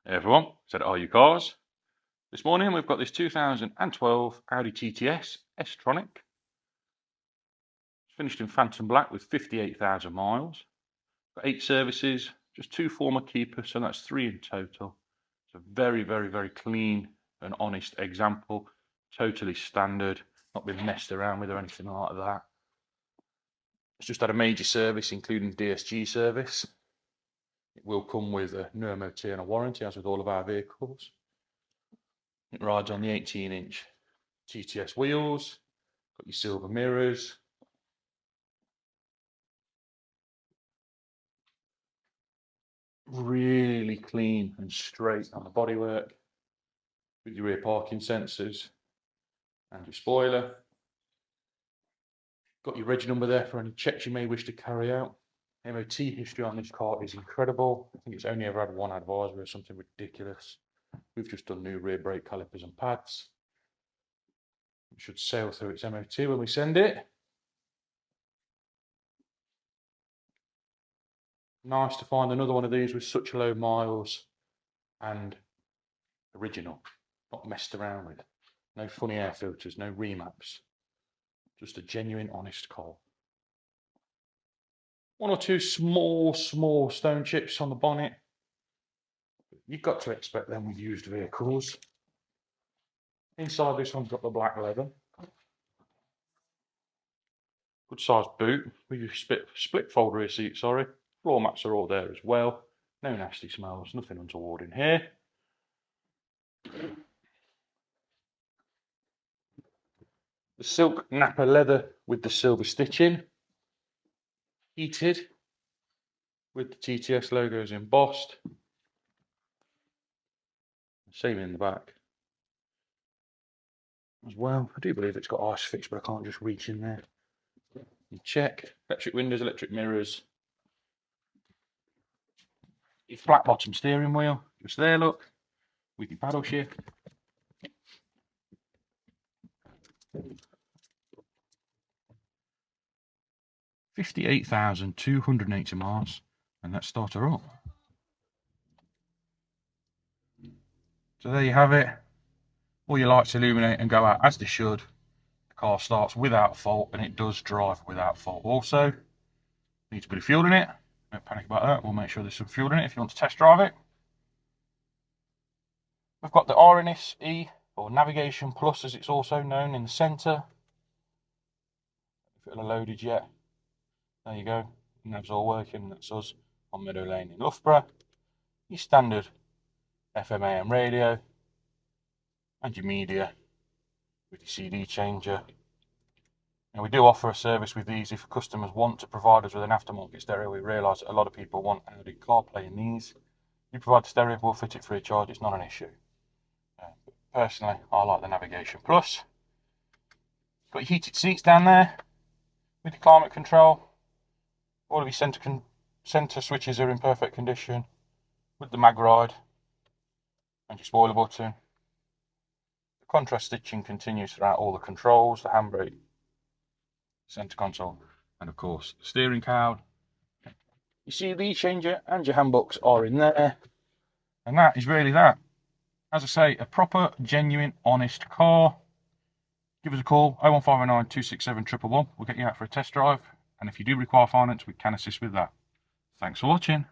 Hey everyone, said Are You Cars? This morning we've got this 2012 Audi TTs S-Tronic. It's finished in Phantom Black with 58,000 miles. Got 8 services, just 2 former keepers, so that's 3 in total. It's a very clean and honest example. Totally standard, not been messed around with or anything like that. It's just had a major service, including DSG service. It will come with a no MOT and a warranty, as with all of our vehicles. It rides on the 18-inch TTS wheels, got your silver mirrors. Really clean and straight on the bodywork, with your rear parking sensors and your spoiler. Got your reg number there for any checks you may wish to carry out. MOT history on this car is incredible. I think it's only ever had one advisory or something ridiculous. We've just done new rear brake calipers and pads. It should sail through its MOT when we send it. Nice to find another one of these with such low miles and original, not messed around with. No funny air filters, no remaps. Just a genuine, honest car. One or two small stone chips on the bonnet. You've got to expect them with used vehicles. Inside this one's got the black leather. Good sized boot with your split fold rear seat, sorry. Floor mats are all there as well. No nasty smells, nothing untoward in here. The silk Napa leather with the silver stitching. Heated with the TTS logos embossed. Same in the back as well. I do believe it's got ISOFIX, but I can't just reach in there and check. Electric windows, electric mirrors. Your flat bottom steering wheel, just there, look, with your paddle shift. $58,280 miles, and let's start her up. So there you have it. All your lights illuminate and go out as they should. The car starts without fault, and it does drive without fault also. Needs a bit of fuel in it. Don't panic about that. We'll make sure there's some fuel in it if you want to test drive it. We've got the RNS E, or Navigation Plus as it's also known, in the centre. If it'll have loaded yet. There you go. Nav's all working. That's us on Meadow Lane in Loughborough. Your standard FM AM radio and your media with your CD changer. Now, we do offer a service with these if customers want to provide us with an aftermarket stereo. We realise that a lot of people want Audi CarPlay in these. You provide the stereo, we'll fit it free of charge. It's not an issue. Personally, I like the Navigation Plus. Got your heated seats down there with your climate control. All of your centre switches are in perfect condition with the mag ride and your spoiler button. The contrast stitching continues throughout all the controls, the handbrake, centre console, and of course the steering cowd. Your CD changer and your handbooks are in there, and that is really that. As I say, a proper, genuine, honest car. Give us a call, 01509 267 111. We'll get you out for a test drive, and if you do require finance, we can assist with that. Thanks for watching.